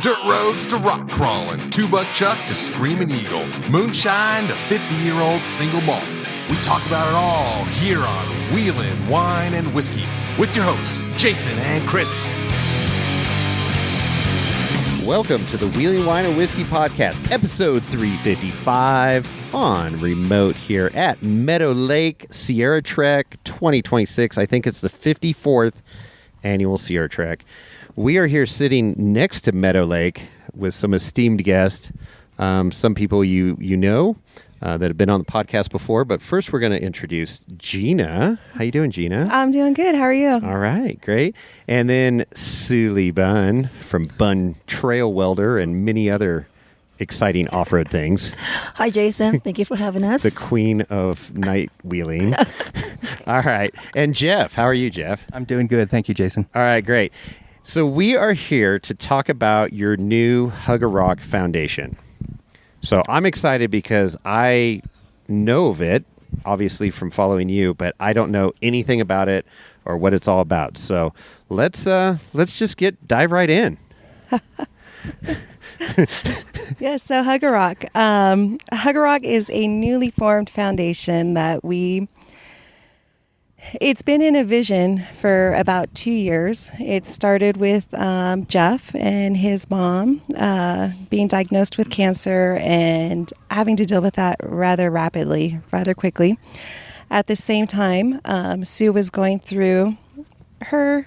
Dirt roads to rock crawling, two-buck chuck to screaming eagle, moonshine to 50-year-old single malt. We talk about it all here on Wheelin' Wine and Whiskey with your hosts, Jason and Chris. Welcome to the Wheelin' Wine and Whiskey Podcast, episode 355, on remote here at Meadow Lake Sierra Trek 2026. I think it's the 54th annual Sierra Trek. We are here sitting next to Meadow Lake with some esteemed guests, some people you know that have been on the podcast before. But first, we're going to introduce Gina. How you doing, Gina? I'm doing good. How are you? All right, great. And then Sue Lee Bun from Bun Trail Welder and many other exciting off-road things. Hi, Jason. Thank you for having us. The queen of night wheeling. All right. And Jeff. How are you, Jeff? I'm doing good. Thank you, Jason. All right, great. So we are here to talk about your new HugARoc Foundation. So I'm excited because I know of it, obviously from following you, but I don't know anything about it or what it's all about. So let's just dive right in. Yes, so HugARoc. HugARoc is a newly formed foundation that it's been in a vision for about 2 years. It started with Jeff and his mom being diagnosed with cancer and having to deal with that rather quickly. At the same time, Sue was going through her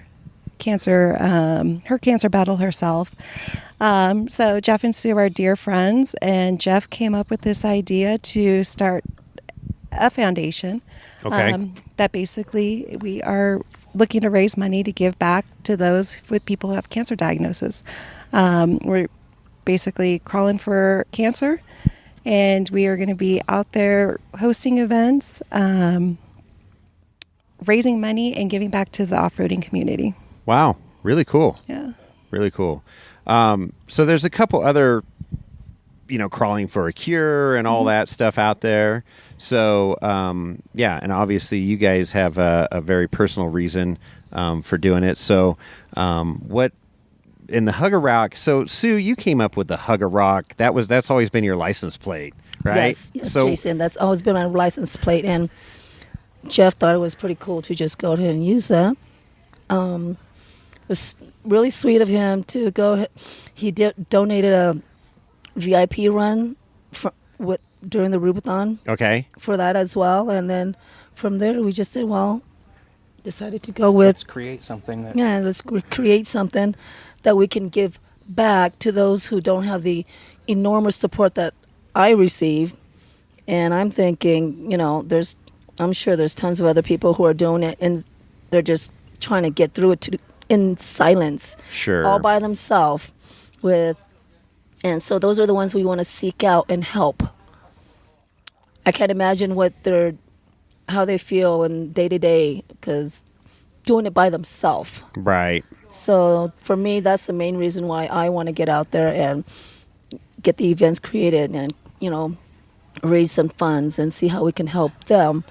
cancer battle herself. So Jeff and Sue are dear friends, and Jeff came up with this idea to start a foundation. Okay. That basically we are looking to raise money to give back to those with people who have cancer diagnosis. We're basically crawling for cancer, and we are going to be out there hosting events, raising money, and giving back to the off-roading community. Wow. Really cool. Yeah. Really cool. So there's a couple other, crawling for a cure and all that stuff out there. So, and obviously you guys have a very personal reason for doing it. So what in the HugARoc, so Sue, you came up with the HugARoc. That's always been your license plate, right? Yes, so, Jason, that's always been my license plate. And Jeff thought it was pretty cool to just go ahead and use that. It was really sweet of him to go ahead. He donated a VIP run during the Rubathon. Okay. For that as well. And then from there, we just said, decided to go with... Let's create something. Let's create something that we can give back to those who don't have the enormous support that I receive. And I'm thinking, I'm sure there's tons of other people who are doing it, and they're just trying to get through it in silence. Sure. All by themselves and so those are the ones we want to seek out and help. I can't imagine how they feel in day to day, because doing it by themselves. Right. So for me, that's the main reason why I want to get out there and get the events created and, raise some funds and see how we can help them,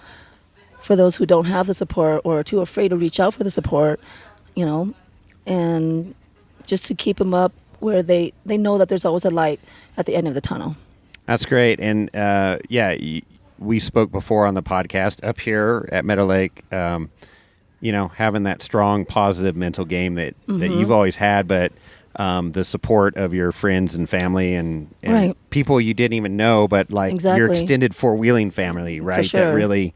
for those who don't have the support or are too afraid to reach out for the support, and just to keep them up where they know that there's always a light at the end of the tunnel. That's great. And we spoke before on the podcast up here at Meadow Lake, having that strong, positive mental game that you've always had, but the support of your friends and family and right. people you didn't even know, but exactly. Your extended four-wheeling family, right? For sure. That really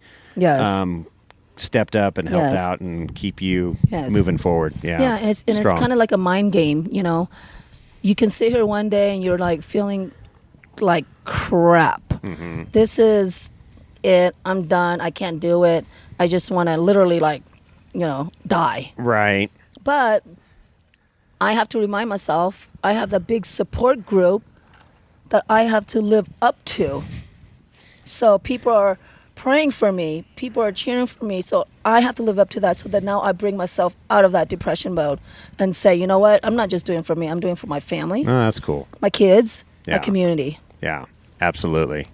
stepped up and helped Yes. out and keep you Yes. moving forward. Yeah. Yeah, and it's kind of like a mind game, You can sit here one day and you're feeling like crap. Mm-hmm. This is it. I'm done. I can't do it. I just want to literally die. Right. But I have to remind myself I have the big support group that I have to live up to. So people are praying for me. People are cheering for me. So I have to live up to that, so that now I bring myself out of that depression mode and say, you know what? I'm not just doing it for me. I'm doing it for my family. Oh, that's cool. My kids, Yeah. my community. Yeah, absolutely.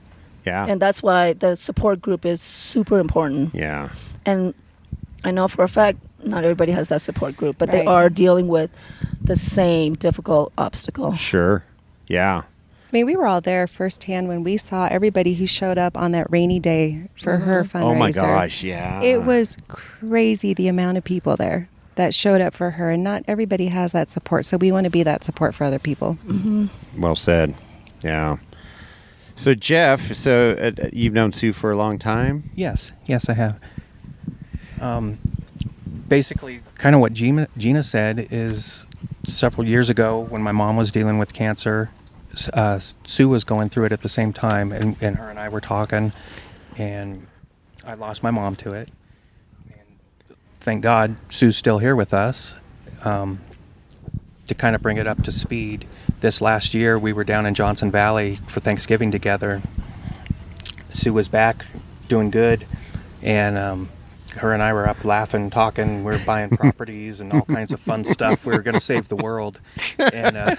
Yeah. And that's why the support group is super important. Yeah. And I know for a fact not everybody has that support group, but they Right. are dealing with the same difficult obstacle. Sure. Yeah. I mean, we were all there firsthand when we saw everybody who showed up on that rainy day for her fundraiser. Oh my gosh. Yeah. It was crazy the amount of people there that showed up for her, and not everybody has that support. So we want to be that support for other people. Well said. Yeah. So Jeff, you've known Sue for a long time. Yes, I have. Basically, kind of what Gina said is several years ago when my mom was dealing with cancer, Sue was going through it at the same time, and her and I were talking, and I lost my mom to it. And thank God Sue's still here with us. To kind of bring it up to speed, this last year we were down in Johnson Valley for Thanksgiving together. Sue was back, doing good, and her and I were up laughing, talking. We were buying properties and all kinds of fun stuff. We were going to save the world. And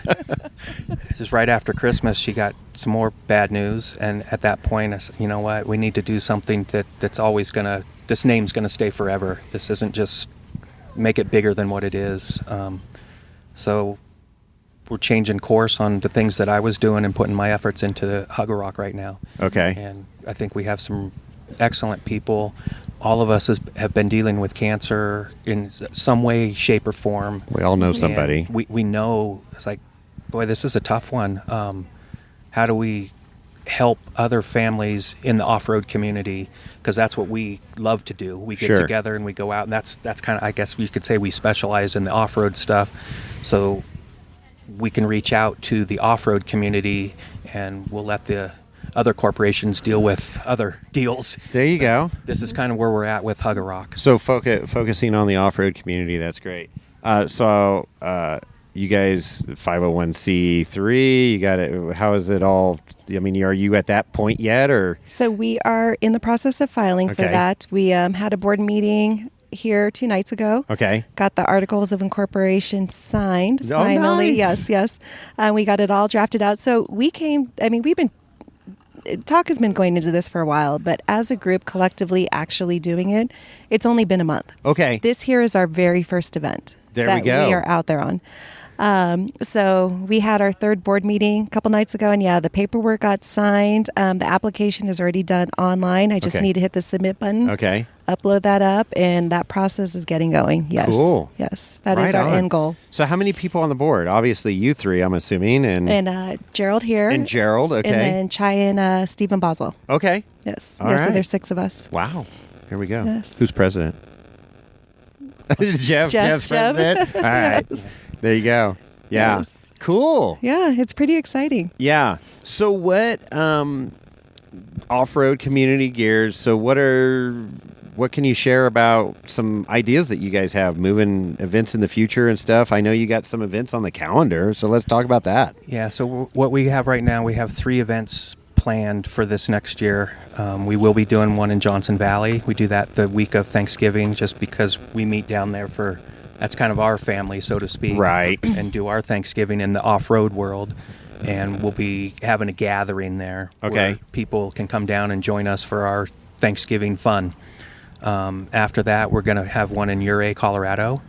just right after Christmas, she got some more bad news. And at that point, I said, you know what? We need to do something that's always going to, this name's going to stay forever. This isn't just make it bigger than what it is. So we're changing course on the things that I was doing and putting my efforts into HugARoc right now. Okay. And I think we have some excellent people. All of us have been dealing with cancer in some way, shape, or form. We all know somebody. And we know, it's like, boy, this is a tough one. How do we help other families in the off-road community? Because that's what we love to do. We get Sure. together and we go out, and that's kind of, I guess you could say we specialize in the off-road stuff. So we can reach out to the off-road community, and we'll let the other corporations deal with other deals. There you go. This is kind of where we're at with HugARoc. So focusing on the off-road community, that's great. You guys 501c3, you got it. How is it all? I mean, are you at that point yet, or? So we are in the process of filing for Okay. that. We had a board meeting here 2 nights ago. Okay. Got the articles of incorporation signed. Oh, finally. nice. Yes. We got it all drafted out. So we've been, talk has been going into this for a while, but as a group collectively actually doing it, it's only been a month. Okay. This here is our very first event There that we go. we are out there on. So we had our third board meeting a couple nights ago, and the paperwork got signed. The application is already done online. I just Okay. need to hit the submit button. Okay. Upload that up, and that process is getting going. Yes. Cool. Yes. That is Right our on. end goal. So how many people on the board? Obviously, you three, I'm assuming, and Gerald here. and Gerald. Okay. And then Chai and Stephen Boswell. Okay. Yes. All So right. there's 6 of us. Wow. Here we go. Yes. Who's president? Jeff's Jeff. president. All right. Yes. There you go. Yeah. Yes. Cool. Yeah, it's pretty exciting. Yeah. So what off-road community gears? So what can you share about some ideas that you guys have moving events in the future and stuff? I know you got some events on the calendar, so let's talk about that. Yeah, so what we have right now, we have 3 events planned for this next year. We will be doing one in Johnson Valley. We do that the week of Thanksgiving just because we meet down there that's kind of our family, so to speak. Right. And do our Thanksgiving in the off-road world. And we'll be having a gathering there. Okay. Where people can come down and join us for our Thanksgiving fun. After that, we're going to have one in Ouray, Colorado.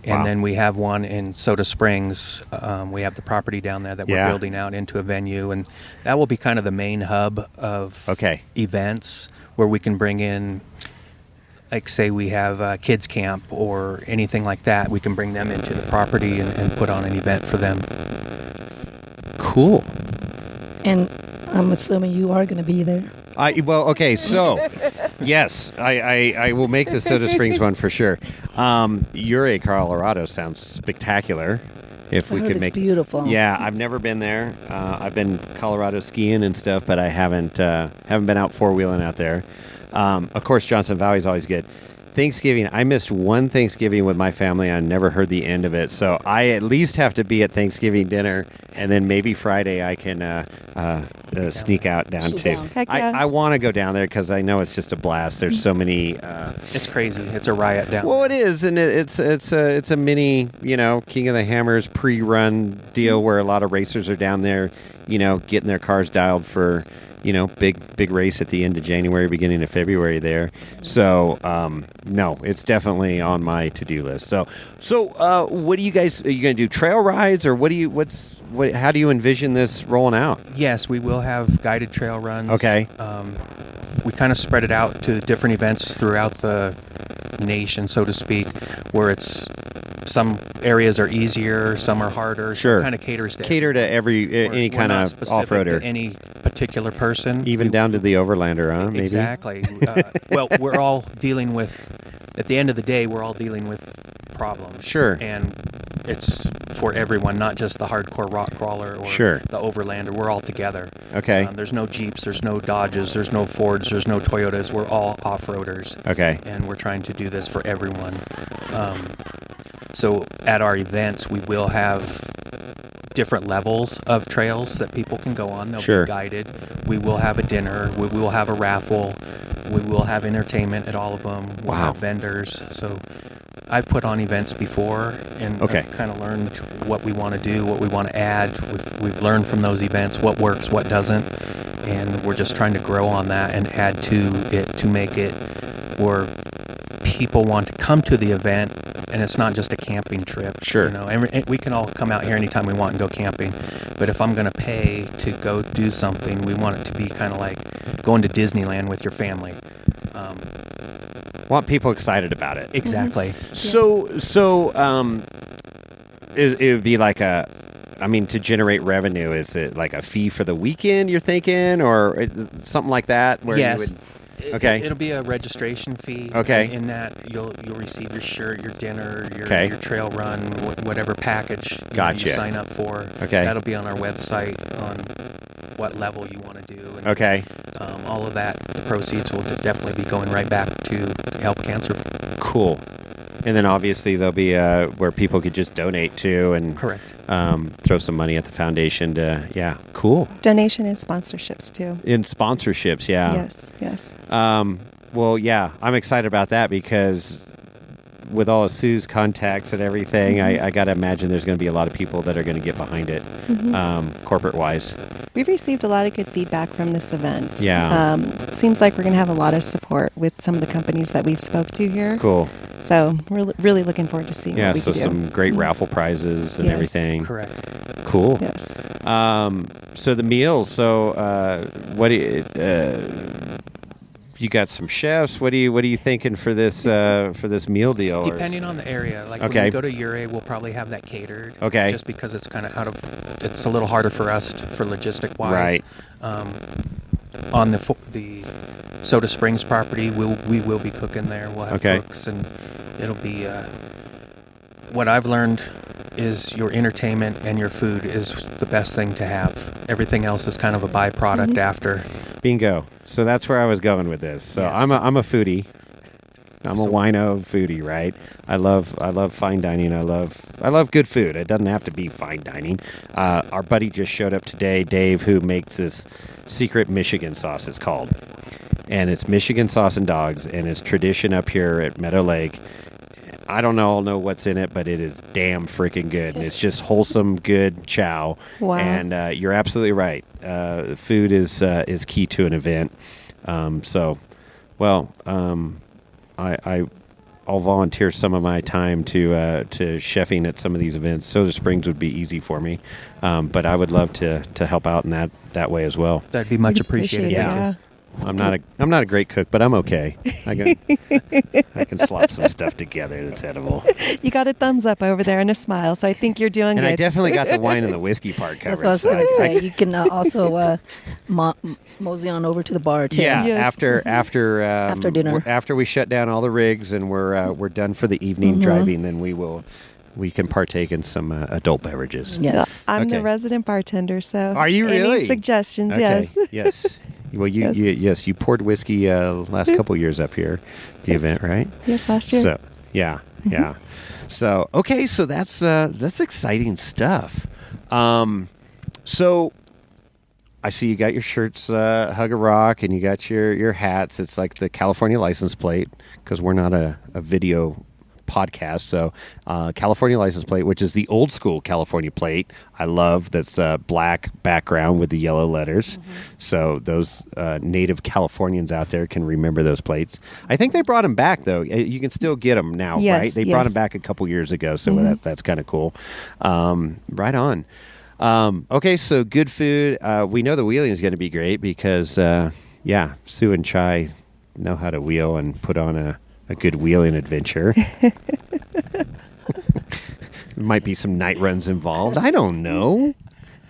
And Wow. then we have one in Soda Springs. We have the property down there that we're Yeah. building out into a venue. And that will be kind of the main hub of Okay. events where we can bring in, like say we have kids camp or anything like that. We can bring them into the property and put on an event for them. Cool. And I'm assuming you are going to be there. Okay, so yes, I will make the Soda Springs one for sure. Ouray, Colorado sounds spectacular. If I we heard could it's make beautiful. Yeah, I've never been there. I've been Colorado skiing and stuff, but I haven't been out 4-wheeling out there. Of course, Johnson Valley is always good. Thanksgiving, I missed one Thanksgiving with my family. I never heard the end of it. So I at least have to be at Thanksgiving dinner, and then maybe Friday I can sneak out down Shoot too. down. Heck yeah. I want to go down there because I know it's just a blast. There's so many. It's crazy. It's a riot down Well, there. it is, and it's a mini, King of the Hammers pre-run deal where a lot of racers are down there, getting their cars dialed for, big race at the end of January, beginning of February there. So, no, it's definitely on my to-do list. So, what do you guys, are you going to do trail rides, or how do you envision this rolling out? Yes, we will have guided trail runs. Okay. We kind of spread it out to different events throughout the nation, so to speak, where it's some areas are easier, some are harder. Sure. So it kind of caters to any kind of off-roader. to any particular person. Even down to the overlander, huh? Maybe? Exactly. Well, we're all dealing with, at the end of the day, we're all dealing with problems. Sure. And it's for everyone, not just the hardcore rock crawler or the overlander. We're all together. Okay. There's no Jeeps, there's no Dodges, there's no Fords, there's no Toyotas. We're all off-roaders. Okay. And we're trying to do this for everyone. So at our events, we will have different levels of trails that people can go on. They'll be guided. We will have a dinner. We will have a raffle. We will have entertainment at all of them. We'll have vendors. So I've put on events before, and I've kind of learned what we want to do, what we want to add. We've learned from those events what works, what doesn't, and we're just trying to grow on that and add to it to make it where people want to come to the event, and it's not just a camping trip. Sure. And we can all come out here anytime we want and go camping, but if I'm going to pay to go do something, we want it to be kind of like going to Disneyland with your family. Want people excited about it. Exactly. Mm-hmm. So, it would be like to generate revenue, is it like a fee for the weekend you're thinking, or something like that? Where yes. You would, It'll be a registration fee. Okay. In that you'll receive your shirt, your dinner, your trail run, whatever package you sign up for. Okay. That'll be on our website on what level you want to do. And, all of that, the proceeds will definitely be going right back to help cancer. Cool. And then obviously there'll be where people could just donate to and throw some money at the foundation to, cool. Donation and sponsorships too. In sponsorships, yeah. Yes. Well, yeah, I'm excited about that because with all of Sue's contacts and everything, I got to imagine there's going to be a lot of people that are going to get behind it, corporate-wise. We've received a lot of good feedback from this event. Yeah. It seems like we're going to have a lot of support with some of the companies that we've spoke to here. Cool. So we're really looking forward to seeing what we can do. Yeah, so some great raffle prizes and everything. Correct. Cool. Yes. So the meals. So what do you got some chefs? What are you thinking for this meal deal? Depending on the area, like when we go to Ure, we'll probably have that catered. Okay. Just because it's kind of it's a little harder for us for logistic wise. Right. On the Soda Springs property, we will be cooking there. We'll have cooks, and it'll be. What I've learned is your entertainment and your food is the best thing to have. Everything else is kind of a byproduct after. Bingo. So that's where I was going with this. So yes. I'm a foodie. I'm a wino foodie, right? I love fine dining. I love good food. It doesn't have to be fine dining. Our buddy just showed up today, Dave, who makes this secret Michigan sauce, it's called. And it's Michigan sauce and dogs, and it's tradition up here at Meadow Lake. I don't know what's in it, but it is damn freaking good. And it's just wholesome, good chow. Wow. And you're absolutely right. Food is key to an event. I'll volunteer some of my time to chefing at some of these events. Soda Springs would be easy for me, but I would love to help out in that way as well. That'd be much appreciated. Yeah. I'm not a great cook, but I'm okay. I can slop some stuff together that's edible. You got a thumbs up over there and a smile, so I think you're doing good. And I definitely got the wine and the whiskey part covered. That's what I was going to say. You can also mosey on over to the bar too. Yeah, yes. After dinner, after we shut down all the rigs and we're done for the evening driving, then we can partake in some adult beverages. Yes, I'm the resident bartender, so are you really? Any suggestions? Okay. Yes. Yes. Well, you poured whiskey last couple years up here, the event, right? Yes, last year. So yeah. So okay, so that's exciting stuff. So I see you got your shirts, HugARoc, and you got your hats. It's like the California license plate because we're not a video podcast. So California license plate, which is the old school California plate. I love that's black background with the yellow letters. So those native Californians out there can remember those plates. I think they brought them back, though. You can still get them now, Yes, right? They brought them back a couple years ago, so that's kind of cool. Right on. Okay, so good food. We know the wheeling is going to be great because, Sue and Chai know how to wheel and put on a good wheeling adventure. Might be some night runs involved. I don't know.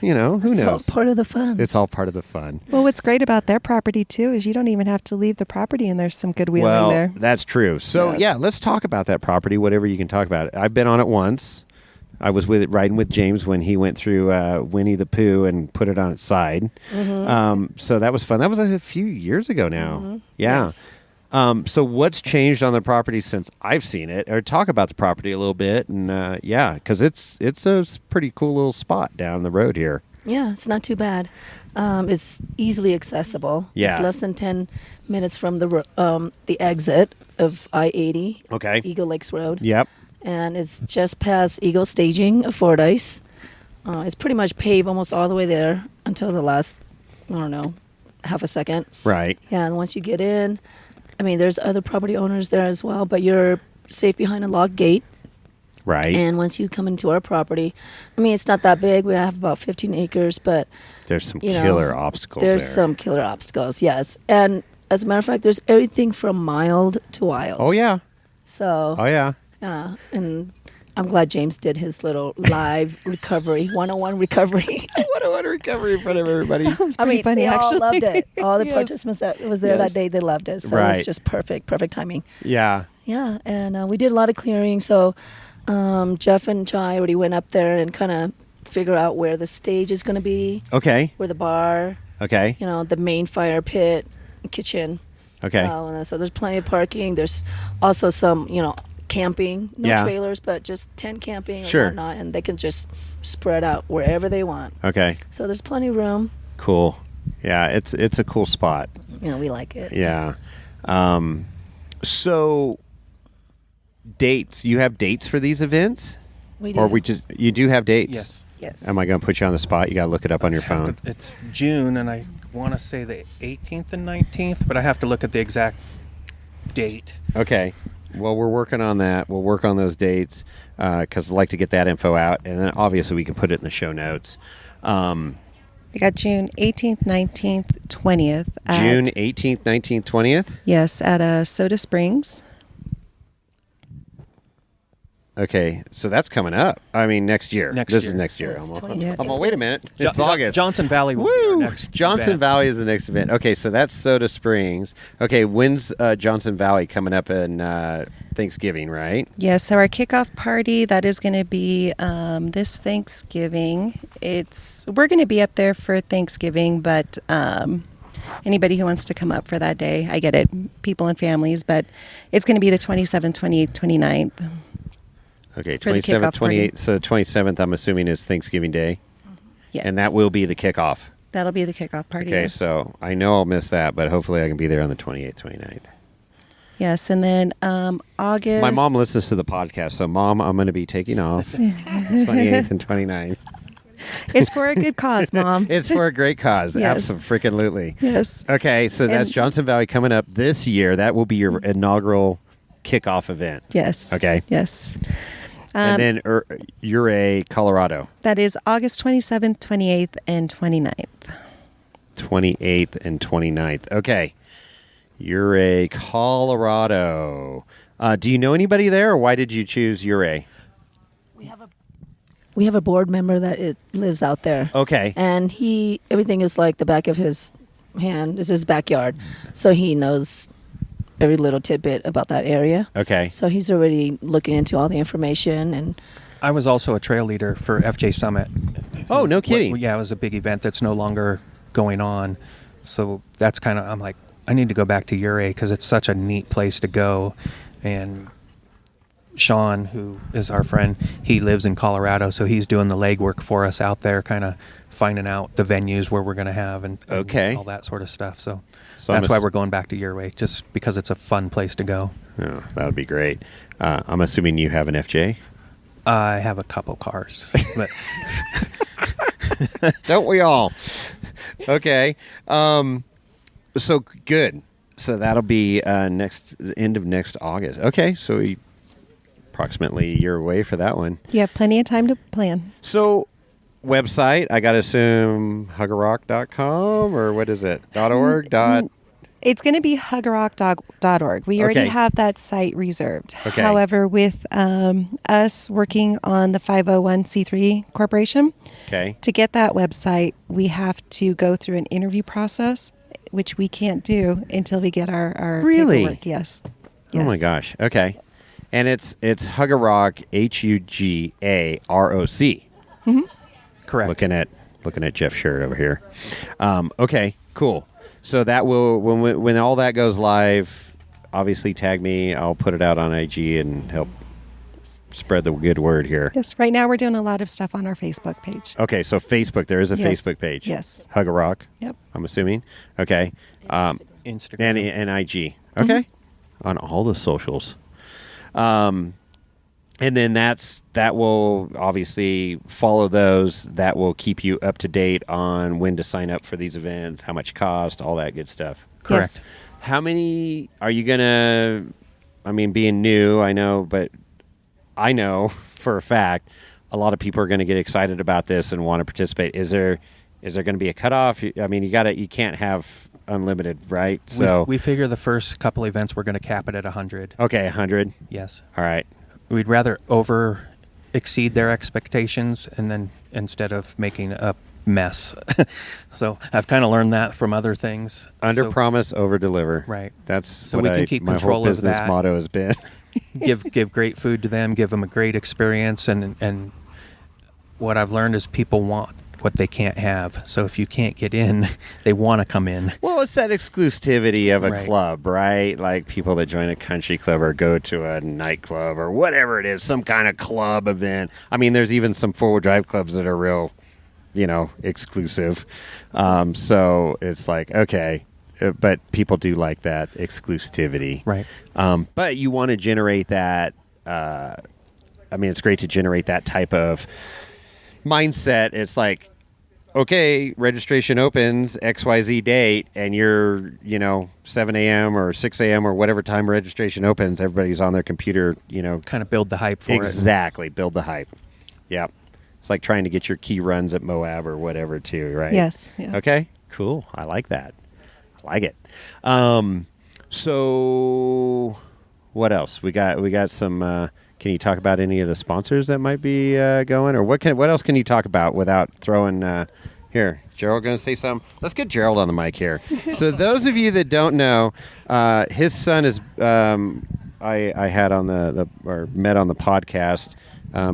Who knows? It's all part of the fun. It's all part of the fun. Well, what's great about their property, too, is you don't even have to leave the property, and there's some good wheeling there. That's true. So, let's talk about that property, whatever you can talk about it. I've been on it once. I was riding with James when he went through Winnie the Pooh and put it on its side. So that was fun. That was a few years ago now. Yeah. Yes. So what's changed on the property since I've seen it? Or talk about the property a little bit. And because it's a pretty cool little spot down the road here. Yeah, it's not too bad. It's easily accessible. Yeah. It's less than 10 minutes from the exit of I-80. Okay. Eagle Lakes Road. Yep. And it's just past Eagle Staging of Fordyce. It's pretty much paved almost all the way there until the last, half a second. Right. Yeah, and once you get in, there's other property owners there as well, but you're safe behind a locked gate. Right. And once you come into our property, it's not that big. We have about 15 acres, but there's some killer obstacles There's there. some killer obstacles, yes. And as a matter of fact, there's everything from mild to wild. Oh, yeah. So. Oh, yeah. And I'm glad James did his little live recovery, 101 recovery. 101 recovery in front of everybody. Pretty funny, they all actually. loved it. All the Yes. participants that was there that day, they loved it. So it Right. was just perfect timing. Yeah. Yeah, and we did a lot of clearing. So Jeff and Chai already went up there and kind of figure out where the stage is going to be, Okay. where the bar, Okay. the main fire pit, kitchen. Okay. So there's plenty of parking. There's also some, camping, no Yeah. trailers, but just tent camping Sure. and whatnot, and they can just spread out wherever they want. Okay. So there's plenty of room. Cool. Yeah, it's a cool spot. We like it. Yeah. So dates. You have dates for these events? We do. Or you do have dates? Yes. Yes. Am I going to put you on the spot? You got to look it up on your phone. It's June, and I want to say the 18th and 19th, but I have to look at the exact date. Okay. Well, we're working on that. We'll work on those dates because I'd like to get that info out. And then obviously we can put it in the show notes. We got June 18th, 19th, 20th. June 18th, 19th, 20th? Yes, at Soda Springs. Okay, so that's coming up. Next year. Next This year. is next year. Yes, I'm 2022. wait a minute. It's August. Johnson Valley will be our Woo! next Johnson event. Valley is the next event. Okay, so that's Soda Springs. Okay, when's Johnson Valley coming up in Thanksgiving, right? Yes, so our kickoff party, that is going to be this Thanksgiving. We're going to be up there for Thanksgiving, but anybody who wants to come up for that day, I get it, people and families, but it's going to be the 27th, 28th, 29th. Okay, For the 27th, kickoff party. 28th. So 27th, I'm assuming, is Thanksgiving Day. Yes. And that will be the kickoff. That'll be the kickoff party. Okay, yeah. so I know I'll miss that, but hopefully I can be there on the 28th, 29th. Yes, and then August. My mom listens to the podcast, so Mom, I'm going to be taking off 28th and 29th. It's for a good cause, Mom. It's for a great cause. Yes. Absolutely. Yes. Okay, so that's And- Johnson Valley coming up this year. That will be your inaugural kickoff event. Yes. Okay. Yes. And then Ouray, Colorado, That is August 27th, 28th, and 29th. 28th and 29th. Okay. Ouray, Colorado. Do you know anybody there, or why did you choose Ouray? We have a board member that lives out there. Okay. And everything is like the back of his hand. It's his backyard. So he knows every little tidbit about that area. Okay. So he's already looking into all the information. And I was also a trail leader for FJ Summit. Oh, no kidding. Yeah, it was a big event that's no longer going on. So that's kind of, I'm like, I need to go back to Ouray because it's such a neat place to go. And Sean, who is our friend, he lives in Colorado, so he's doing the legwork for us out there, kind of finding out the venues where we're going to have and Okay. all that sort of stuff. So So I'm that's why ass- we're going back to Ouray, just because it's a fun place to go. Oh, that would be great. I'm assuming you have an FJ. I have a couple cars, but Don't we all? Okay. So good. So that'll be end of next August. Okay. So approximately a year away for that one. You have plenty of time to plan. So website, I got to assume HugARoc.com or what is it? .org? It's going to be HugARoc.org. We already Okay. have that site reserved. Okay. However, with us working on the 501c3 corporation, Okay. to get that website, we have to go through an interview process, which we can't do until we get our Really? paperwork. Yes. Oh my gosh. Okay. And it's HugARoc, HugARoc. correct. Looking at Jeff's shirt over here. Okay, cool. So that will when all that goes live, obviously tag me. I'll put it out on IG and help spread the good word here. Yes. Right now, we're doing a lot of stuff on our Facebook page. Okay, so Facebook, there is a Yes. Facebook page. Yes. HugARoc. Yep. I'm assuming. Okay. Instagram. And IG. Okay. On all the socials. And then that will obviously follow those. That will keep you up to date on when to sign up for these events, how much it costs, all that good stuff. Correct. Yes. How many are you gonna? I mean, being new, I know, but I know for a fact a lot of people are going to get excited about this and want to participate. Is there going to be a cutoff? I mean, you can't have unlimited, right? So We figure the first couple events we're going to cap it at 100. okay, 100. Yes. All right. We'd rather exceed their expectations and then instead of making a mess. So I've kind of learned that from other things. Under So promise, over deliver. Right. That's So what we can keep my control whole of business that. motto has been. give great food to them, give them a great experience, and what I've learned is people want what they can't have. So if you can't get in, they want to come in. Well, it's that exclusivity of a Right. club, right? Like people that join a country club or go to a nightclub or whatever it is, some kind of club event. I mean, there's even some four-wheel drive clubs that are real, exclusive. So it's like, okay, but people do like that exclusivity. Right. But you want to generate that. It's great to generate that type of mindset. It's like, okay, registration opens XYZ date, and you're, 7 a.m. or 6 a.m. or whatever time registration opens, everybody's on their computer, Kind of build the hype for it. exactly, build the hype. Yep. It's like trying to get your key runs at Moab or whatever too, right? Yes. Yeah. Okay, cool. I like that. I like it. So what else? We got some, can you talk about any of the sponsors that might be going, or what else can you talk about without throwing? Here, Gerald, going to say something. Let's get Gerald on the mic here. So those of you that don't know, his son is I had on or met on the podcast.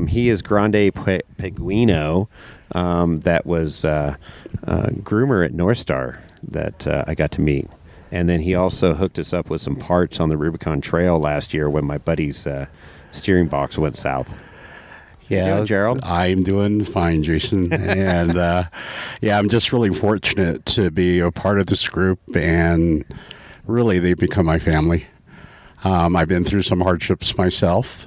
He is Grande Peguino, that was groomer at North Star that I got to meet. And then he also hooked us up with some parts on the Rubicon Trail last year when my buddy's steering box went south. Yeah, doing, Gerald? I'm doing fine, Jason. And I'm just really fortunate to be a part of this group, and really they've become my family. I've been through some hardships myself.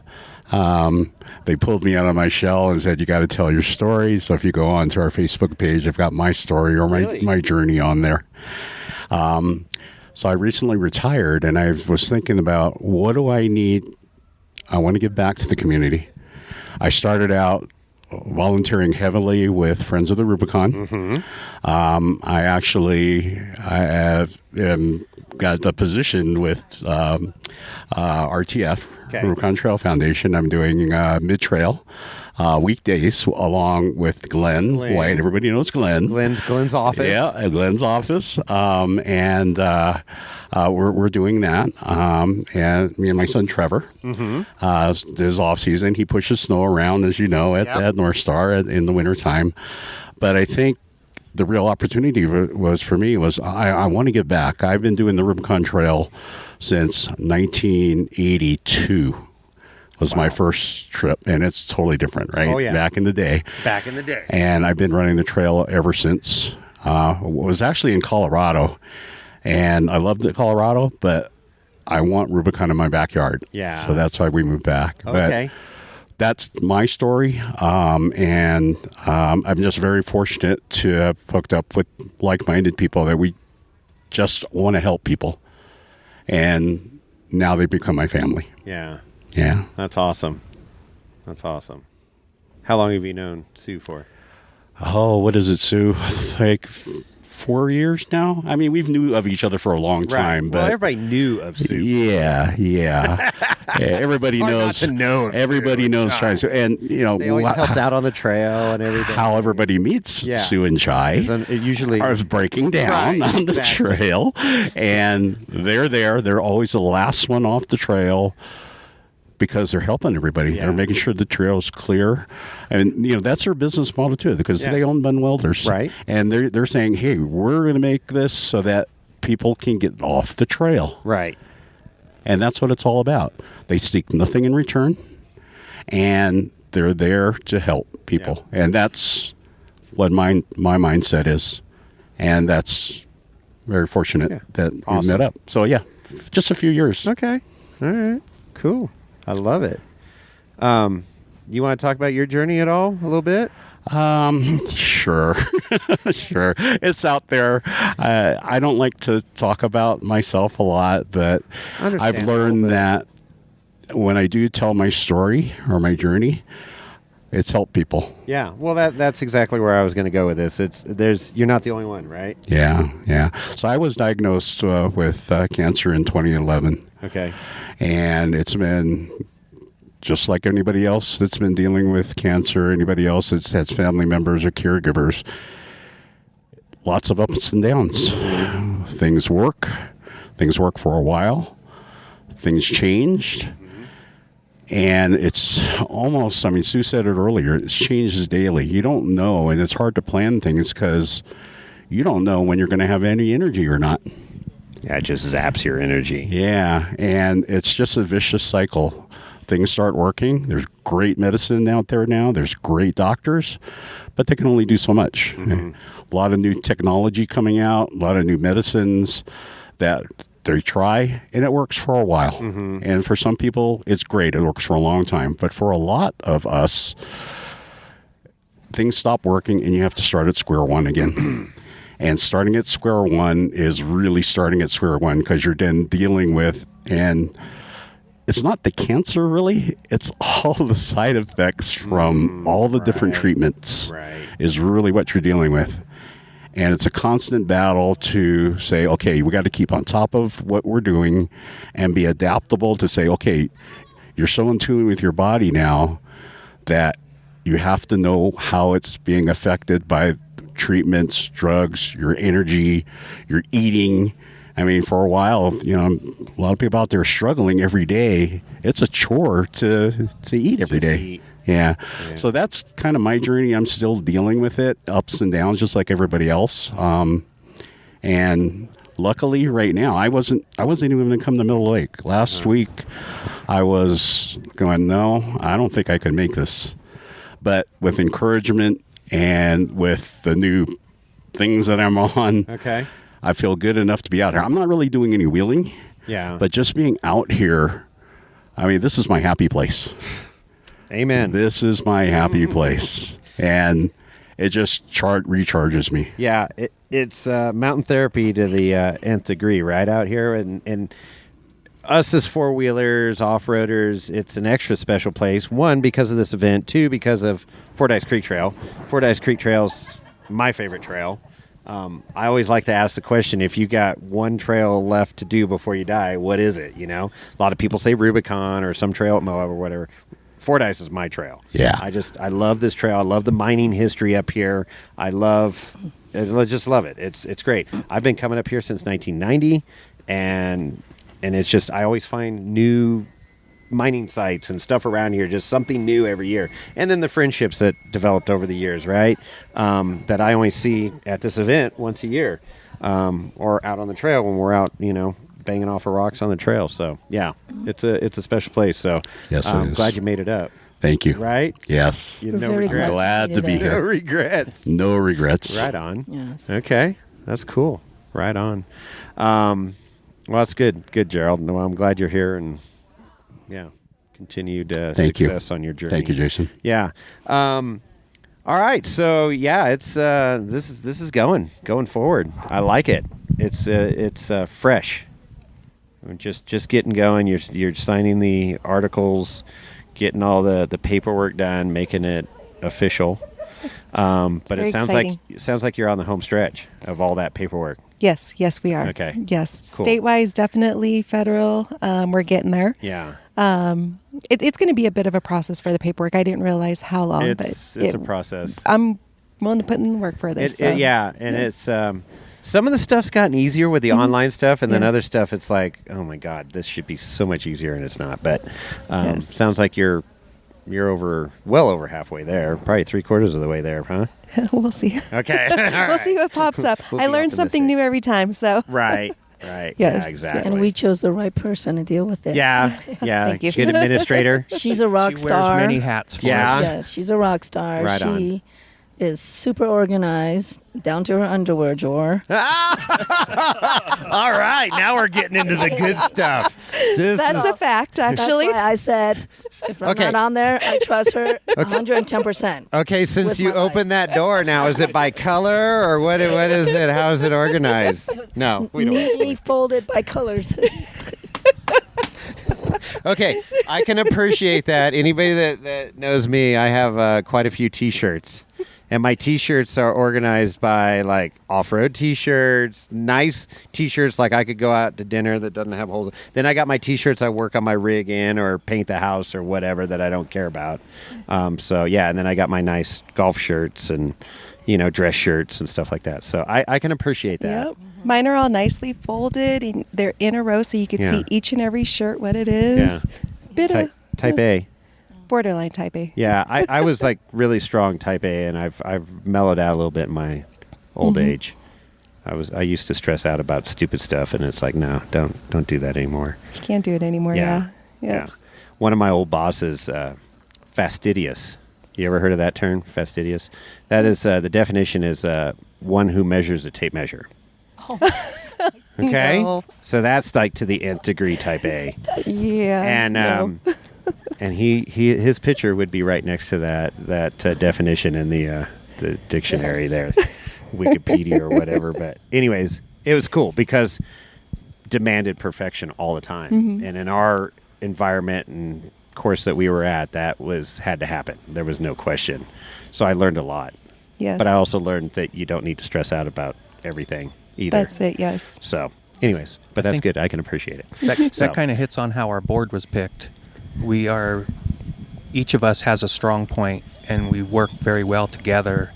They pulled me out of my shell and said, you got to tell your story. So if you go on to our Facebook page, I've got my story or my journey on there. So I recently retired, and I was thinking about, what do I need? I want to give back to the community. I started out volunteering heavily with Friends of the Rubicon. Mm-hmm. I have got the position with RTF, Okay. Rubicon Trail Foundation. I'm doing mid-trail weekdays along with Glenn White. Everybody knows Glenn. Glenn's office. Yeah, Glenn's office. And we're doing that. And me and my son Trevor, this off season, he pushes snow around, as you know, at North Star in the wintertime. But I think the real opportunity was for me was I want to give back. I've been doing the Rubicon Trail since 1982. Was my first trip, and it's totally different, right? Oh, yeah. Back in the day. And I've been running the trail ever since. Was actually in Colorado, and I loved Colorado, but I want Rubicon in my backyard. Yeah. So that's why we moved back. Okay. But that's my story. And I'm just very fortunate to have hooked up with like-minded people that we just want to help people. And now they become my family. Yeah. Yeah. That's awesome. That's awesome. How long have you known Sue for? Oh, what is it, Sue? Like 4 years now? I mean, we've knew of each other for a long time, Well, but everybody knew of Sue. yeah. Yeah, everybody Hard not knows. to know of Everybody Sue. knows Chai. And They always helped out on the trail and everything. how everybody meets Sue and Chai. It usually Are breaking down Right, on the exactly. trail, and they're there. They're always the last one off the trail because they're helping everybody. Yeah. They're making sure the trail's clear, and that's their business model too. Because Yeah. they own Bun Welders, Right. And they're saying, "Hey, we're going to make this so that people can get off the trail," right. and that's what it's all about. They seek nothing in return, and they're there to help people, and that's what my mindset is, and that's very fortunate that we Awesome. met up. So yeah, just a few years. Okay. All right. Cool. I love it. You want to talk about your journey at all a little bit? Sure, sure. It's out there. I don't like to talk about myself a lot, but I've Understandable, learned but- that when I do tell my story or my journey, it's helped people. Yeah. Well, that's exactly where I was going to go with this. You're not the only one, right? Yeah, yeah. So I was diagnosed with cancer in 2011. Okay. And it's been just like anybody else that's been dealing with cancer, anybody else that has family members or caregivers. Lots of ups and downs. Things work for a while. Things changed. And it's almost, I mean, Sue said it earlier, it changes daily. You don't know, and it's hard to plan things because you don't know when you're going to have any energy or not. Yeah, it just zaps your energy. Yeah, and it's just a vicious cycle. Things start working. There's great medicine out there now. There's great doctors, but they can only do so much. A lot of new technology coming out, a lot of new medicines that they try, and it works for a while. And for some people, it's great. It works for a long time. But for a lot of us, things stop working, and you have to start at square one again. And starting at square one is really starting at square one because you're then dealing with, and it's not the cancer really, it's all the side effects from all the different treatments is really what you're dealing with. And it's a constant battle to say, okay, we got to keep on top of what we're doing and be adaptable to say, okay, you're so in tune with your body now that you have to know how it's being affected by treatments, drugs, your energy, your eating. I mean, for a while, a lot of people out there are struggling every day. It's a chore to eat every day. eat. Yeah. So that's kind of my journey. I'm still dealing with it, ups and downs, just like everybody else. And luckily, right now, I wasn't even going to come to Middle Lake. Last week, I was going, no, I don't think I could make this. But with encouragement and with the new things that I'm on, Okay. I feel good enough to be out here. I'm not really doing any wheeling, Yeah. but just being out here, I mean, this is my happy place. Amen. This is my happy place. And it just recharges me. Yeah, it's mountain therapy to the nth degree, right out here, and us as four-wheelers, off-roaders, it's an extra special place. One, because of this event. Two, because of Fordyce Creek Trail. Fordyce Creek Trail's my favorite trail. I always like to ask the question: if you got one trail left to do before you die, what is it? A lot of people say Rubicon or some trail at Moab or whatever. Fordyce is my trail. Yeah. I love this trail. I love the mining history up here. I just love it. It's great. I've been coming up here since 1990, and it's just, I always find new mining sites and stuff around here, just something new every year. And then the friendships that developed over the years, right? That I only see at this event once a year, or out on the trail when we're out, banging off of rocks on the trail. So yeah, it's a special place. So Yes, it I'm is. glad you made it up. Thank you. Right? Yes. You We're no very regrets. Glad to be you made it No here. regrets. No regrets. Right on. Yes. Okay, that's cool. Right on. Well, that's good. Good, Gerald. No, I'm glad you're here, and continued Thank you. success on your journey. Thank you, Jason. Yeah. All right. So it's this is going forward. I like it. It's fresh. We're just getting going. You're signing the articles, getting all the paperwork done, making it official. But very it sounds like you're on the home stretch of all that paperwork. Yes, we are. Okay. Yes, Cool. state-wise, definitely. Federal, we're getting there. Yeah. It's going to be a bit of a process for the paperwork. I didn't realize how long, It's a process. I'm willing to put in the work for this. It's some of the stuff's gotten easier with the online stuff, and then Yes. other stuff it's like, oh my god, this should be so much easier, and it's not. But Yes. sounds like you're well over halfway there, probably 3/4 of the way there, huh? We'll see. Okay. We'll see what pops up. We'll I be learn something optimistic. new every time. So Right. Yes. Yeah, exactly. And we chose the right person to deal with it. Yeah. Thank you. Good administrator. She's a rock She star. wears many hats for Yeah. us. Yeah, she's a rock star. Right on. She is super organized, down to her underwear drawer. All right, now we're getting into the good stuff. that's a fact, actually. That's why I said, if I'm Okay. not on there, I trust her 110%. Okay, since With you my life. opened that door now, is it by color or what is it? How is it organized? No, we don't. Neatly folded by colors. Okay, I can appreciate that. Anybody that knows me, I have quite a few T-shirts. And my T-shirts are organized by, like, off-road T-shirts, nice T-shirts, like I could go out to dinner that doesn't have holes. Then I got my T-shirts I work on my rig in or paint the house or whatever that I don't care about. And then I got my nice golf shirts and, dress shirts and stuff like that. So I can appreciate that. Yep. Mine are all nicely folded, and they're in a row, so you can Yeah. see each and every shirt what it is. Bit of Type A. borderline type A. Yeah, I was like really strong type A, and I've mellowed out a little bit in my old age. I used to stress out about stupid stuff, and it's like, no, don't do that anymore. You can't do it anymore. Yeah. Yeah. Yes. One of my old bosses, fastidious. You ever heard of that term, fastidious? That is the definition is one who measures a tape measure. Okay, No. so that's like to the nth degree type A. Yeah. And no. and his picture would be right next to that definition in the dictionary there, Wikipedia or whatever. But anyways, it was cool because demanded perfection all the time, and in our environment and course that we were at, that had to happen. There was no question. So I learned a lot. Yes. But I also learned that you don't need to stress out about everything either. That's it. Yes. So, anyways, but that's think- good. I can appreciate it. That kind of hits on how our board was picked. Each of us has a strong point, and we work very well together.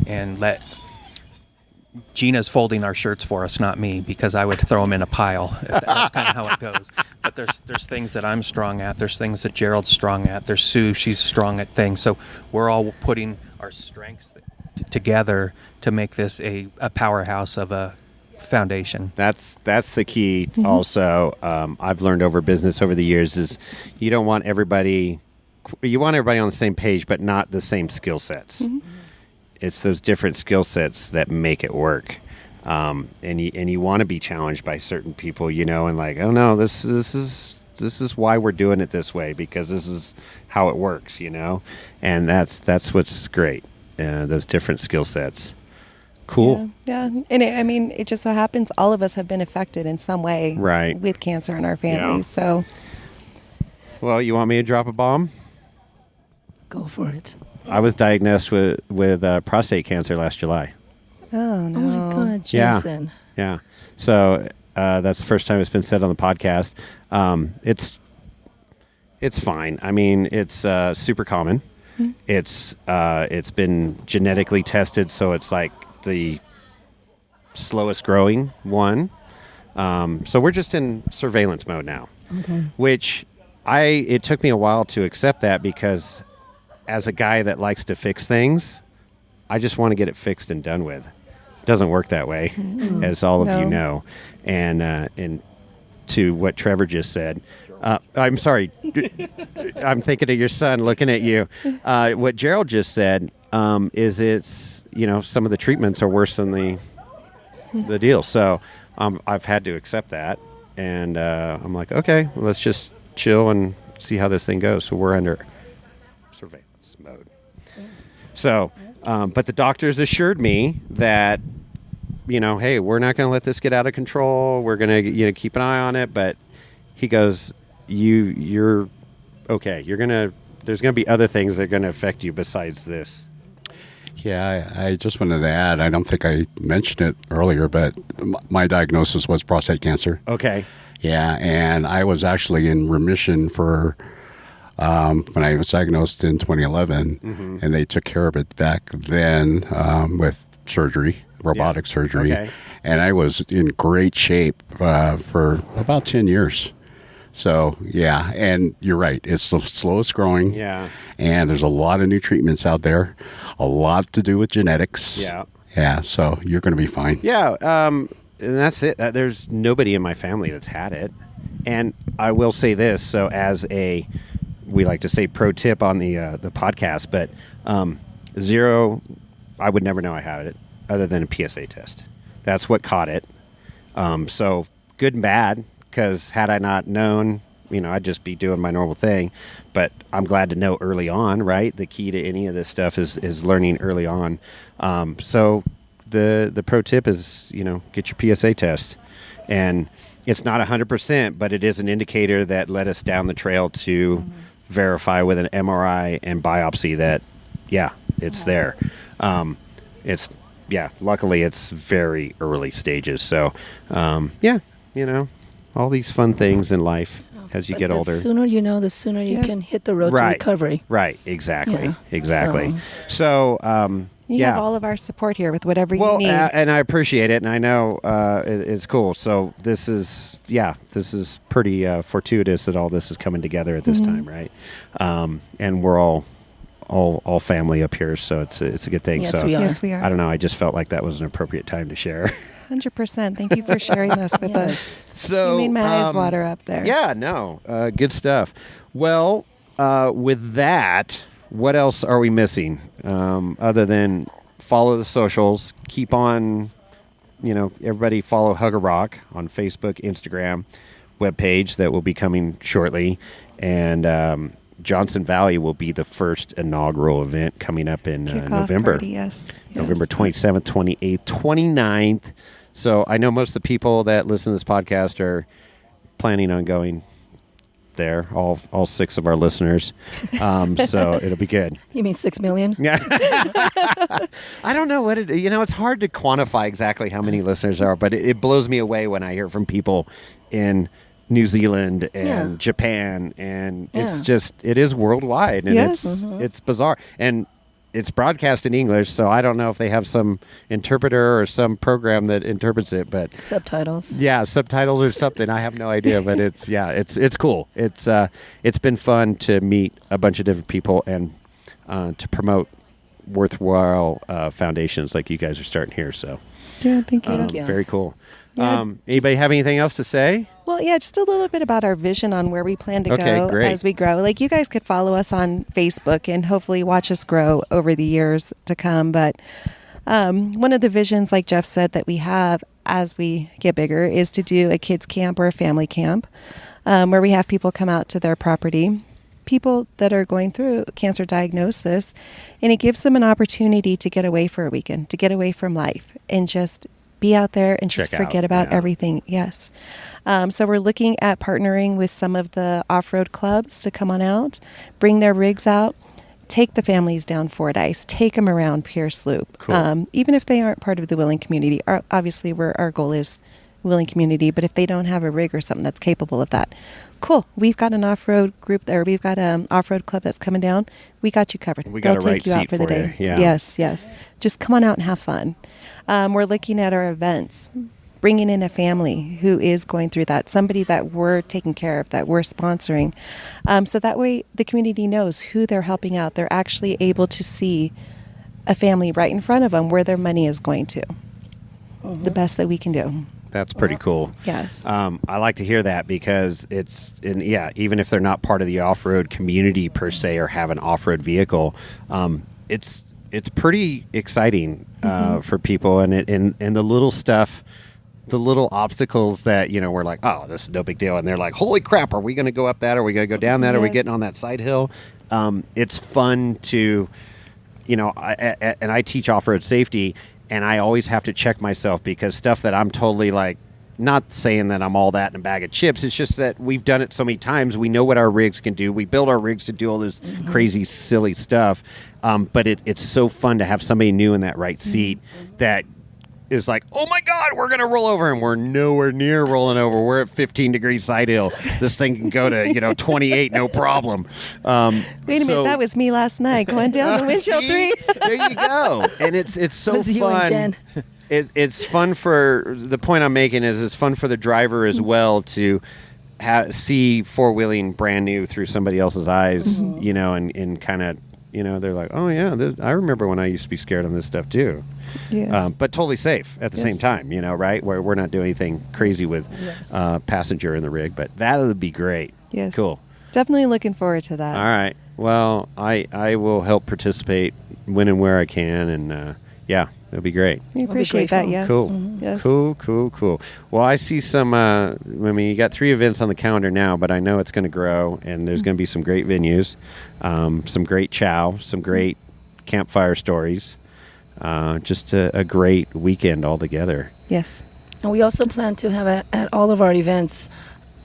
And Gina's folding our shirts for us, not me, because I would throw them in a pile. That's kind of how it goes. But there's things that I'm strong at. There's things that Gerald's strong at. There's Sue. She's strong at things. So we're all putting our strengths together to make this a powerhouse of a foundation. That's the key. Also, I've learned over business over the years is you don't want everybody. You want everybody on the same page, but not the same skill sets. It's those different skill sets that make it work. And you want to be challenged by certain people, and like, oh no, this is why we're doing it this way because this is how it works, and that's what's great. Those different skill sets. Cool. Yeah. And it just so happens all of us have been affected in some way Right. with cancer in our family. Yeah. So Well, you want me to drop a bomb? Go for it. I was diagnosed with prostate cancer last July. oh no. Oh my God, Yeah. Jason. Yeah. So that's the first time it's been said on the podcast. It's fine. I mean, it's super common. It's been genetically tested, so it's like the slowest growing one. So we're just in surveillance mode now, which it took me a while to accept that because as a guy that likes to fix things, I just want to get it fixed and done with. It doesn't work that way, as all of you No. know. And to what Trevor just said, I'm sorry, I'm thinking of your son looking at you. What Gerald just said is it's, some of the treatments are worse than the deal. So I've had to accept that. And I'm like, okay, well, let's just chill and see how this thing goes. So we're under surveillance mode. So, but the doctors assured me that, hey, we're not going to let this get out of control. We're going to, keep an eye on it. But he goes, you're okay. There's going to be other things that are going to affect you besides this. Yeah, I just wanted to add, I don't think I mentioned it earlier, but my diagnosis was prostate cancer. Okay. Yeah, and I was actually in remission for when I was diagnosed in 2011, and they took care of it back then with surgery, robotic surgery. Okay. And I was in great shape for about 10 years. So, yeah, and you're right. It's the slowest growing. Yeah. And there's a lot of new treatments out there, a lot to do with genetics. Yeah. Yeah, so you're going to be fine. Yeah, and that's it. There's nobody in my family that's had it. And I will say this, so as we like to say pro tip on the podcast, but zero, I would never know I had it other than a PSA test. That's what caught it. So good and bad, because had I not known, I'd just be doing my normal thing. But I'm glad to know early on, right? The key to any of this stuff is learning early on. So the pro tip is, get your PSA test. And it's not 100%, but it is an indicator that led us down the trail to verify with an MRI and biopsy that, it's there. Luckily it's very early stages. So, all these fun things in life as you get older. The sooner you know, the sooner you can hit the road to recovery. Right, exactly, Yeah. exactly. So, You have all of our support here with whatever you need. And I appreciate it, and I know it's cool. So this is pretty fortuitous that all this is coming together at this time, right? And we're all family up here, so it's a good thing. Yes, so we are. Yes, we are. I don't know. I just felt like that was an appropriate time to share. 100%. Thank you for sharing this with us. So You made my eyes water up there. Yeah, no, good stuff. Well, with that, what else are we missing other than follow the socials? Keep on, everybody follow HugARoc on Facebook, Instagram, webpage that will be coming shortly, and Johnson Valley will be the first inaugural event coming up in November. Party, yes. November 27th, 28th, 29th. So I know most of the people that listen to this podcast are planning on going there, all 6 of our listeners. So it'll be good. You mean 6 million? Yeah. I don't know what it's hard to quantify exactly how many listeners there are, but it blows me away when I hear from people in New Zealand and Japan, and it is worldwide, and it's bizarre, and it's broadcast in English, so I don't know if they have some interpreter or some program that interprets it, but Subtitles. Yeah, subtitles or something. I have no idea, but it's cool. It's been fun to meet a bunch of different people and to promote worthwhile foundations like you guys are starting here. So Yeah, thank you. very cool. Yeah, Anybody have anything else to say? Well, just a little bit about our vision on where we plan to Okay, go great. as we grow. Like, you guys could follow us on Facebook and hopefully watch us grow over the years to come. But one of the visions, like Jeff said, that we have as we get bigger is to do a kids camp or a family camp where we have people come out to their property, people that are going through cancer diagnosis, and it gives them an opportunity to get away for a weekend, to get away from life and just be out there and just forget about everything. Yes. So we're looking at partnering with some of the off-road clubs to come on out, bring their rigs out, take the families down Fordyce, take them around Pierce Loop. Cool. Even if they aren't part of the Willing community, obviously our goal is Willing community, but if they don't have a rig or something that's capable of that, cool. We've got an off-road group there. We've got an off-road club that's coming down. We got you covered. We got They'll a take right you out seat for the for day. you. Yeah. Yes. Just come on out and have fun. We're looking at our events, bringing in a family who is going through that, somebody that we're taking care of, that we're sponsoring. So that way the community knows who they're helping out. They're actually able to see a family right in front of them where their money is going to. The best that we can do. That's pretty cool. Yes. I like to hear that because even if they're not part of the off-road community per se or have an off-road vehicle, it's pretty exciting for people, and the little stuff the little obstacles that, we're like, oh, this is no big deal. And they're like, holy crap, are we going to go up that? Are we going to go down that? Are we Yes. getting on that side hill? It's fun to, and I teach off-road safety, and I always have to check myself because stuff that I'm totally like, not saying that I'm all that in a bag of chips. It's just that we've done it so many times. We know what our rigs can do. We build our rigs to do all this crazy, silly stuff. But it's so fun to have somebody new in that right seat that is like, oh my God, we're going to roll over. And we're nowhere near rolling over. We're at 15 degrees side hill. This thing can go to, 28, no problem. Wait a minute, that was me last night going down the windshield See? 3. There you go. And it's so It was you and fun. Jen. It's fun for the point I'm making is it's fun for the driver as well to see four-wheeling brand new through somebody else's eyes, and kind of, they're like, oh yeah, I remember when I used to be scared on this stuff too. Yes. But totally safe at the Yes. same time, right? Where we're not doing anything crazy with passenger in the rig, but that would be great. Yes. Cool. Definitely looking forward to that. All right. Well, I will help participate when and where I can, and it'll be great. We appreciate that, yes. Cool. Yes. Cool. Well, I see some, you got 3 events on the calendar now, but I know it's going to grow, and there's going to be some great venues, some great chow, some great campfire stories, just a great weekend altogether. Yes. And we also plan to have at all of our events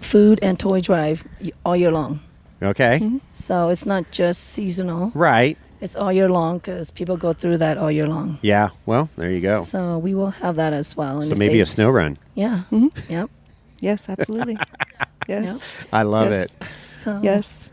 food and toy drive all year long. Okay? So it's not just seasonal. Right. It's all year long because people go through that all year long. Yeah. Well, there you go. So we will have that as well. And So if maybe they- a snow run. Yeah. Yep. Yes, absolutely. Yes. I love Yes. it. So Yes.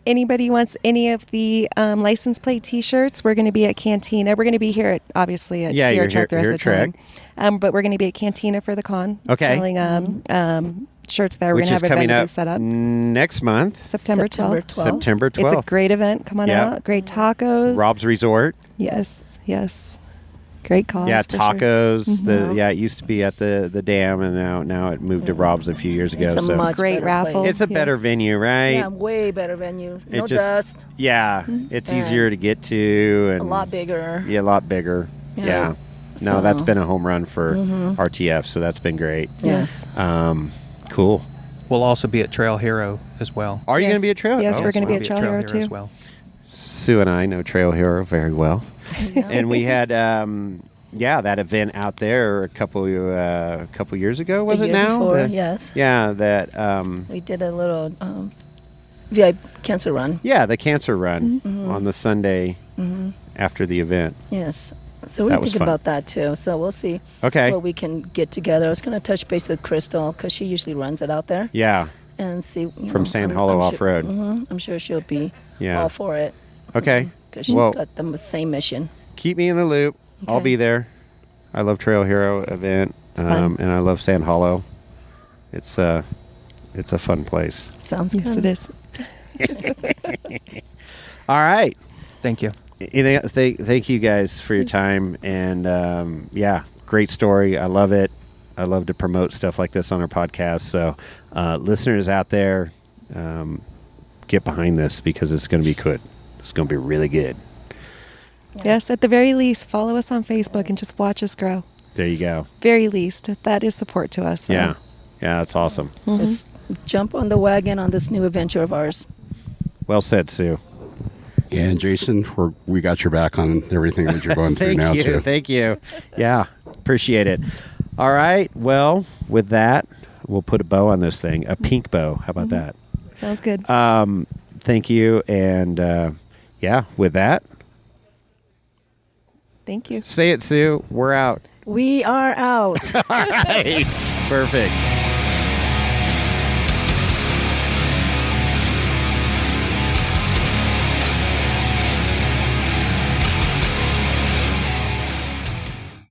Anybody wants any of the license plate T-shirts? We're going to be at Cantina. We're going to be here at obviously at Yeah, Sierra you're Trek the here- rest here of at the time. But we're going to be at Cantina for the con. Okay. Selling shirts there. We're Which going is to have a coming venue up set up next month, September 12th. September 12th. It's a great event. Come on Yeah. out. Great tacos. Rob's Resort. Yes. Yes. Great cause. Yeah, for sure. tacos. It used to be at the dam, and now it moved to Rob's a few years ago. It's a so much Great better raffles. place. it's a better Yes. venue, right? Yeah, way better venue. No It just- dust. Yeah, it's And easier to get to, and A lot bigger. Yeah, a lot bigger. Yeah. Yeah. No, So- that's been a home run for RTF, so that's been great. Yes. Cool. We'll also be at Trail Hero as well. Are you Yes. going to be a trail? Yes, Oh, we're gonna be We'll at Trail Hero too. as well. Sue and I know Trail Hero very well, and we had that event out there a couple years ago. Was The it year now? before, yes. Yeah, that. We did a little VIP cancer run. Yeah, the cancer run Mm-hmm. on the Sunday after the event. Yes. So we're That was thinking fun. about that too. So we'll see Okay. what we can get together. I was going to touch base with Crystal because she usually runs it out there Yeah. and see. From Sand Hollow Off-Road. I'm sure she'll be Yeah. all for it Okay. because she's Well, got the same mission. keep me in the loop. I'll Okay. be there. I love Trail Hero event, fun. and I love Sand Hollow. It's a fun place. Sounds Yes, good. it is. All right. Thank you. Anything else? Thank you guys for your time, and great story. I love it. I love to promote stuff like this on our podcast. So, listeners out there, get behind this because it's going to be good. It's going to be really good. Yes, at the very least, follow us on Facebook and just watch us grow. There you go. Very least, that is support to us. So. Yeah, that's awesome. Just jump on the wagon on this new adventure of ours. Well said, Sue. And Jason, we got your back on everything that you're going through now too. Thank you. Yeah, appreciate it. All right. Well, with that, we'll put a bow on this thing. A pink bow. How about that? Sounds good. Thank you. And with that, Thank you. say it, Sue. We're out. We are out. All right. Perfect.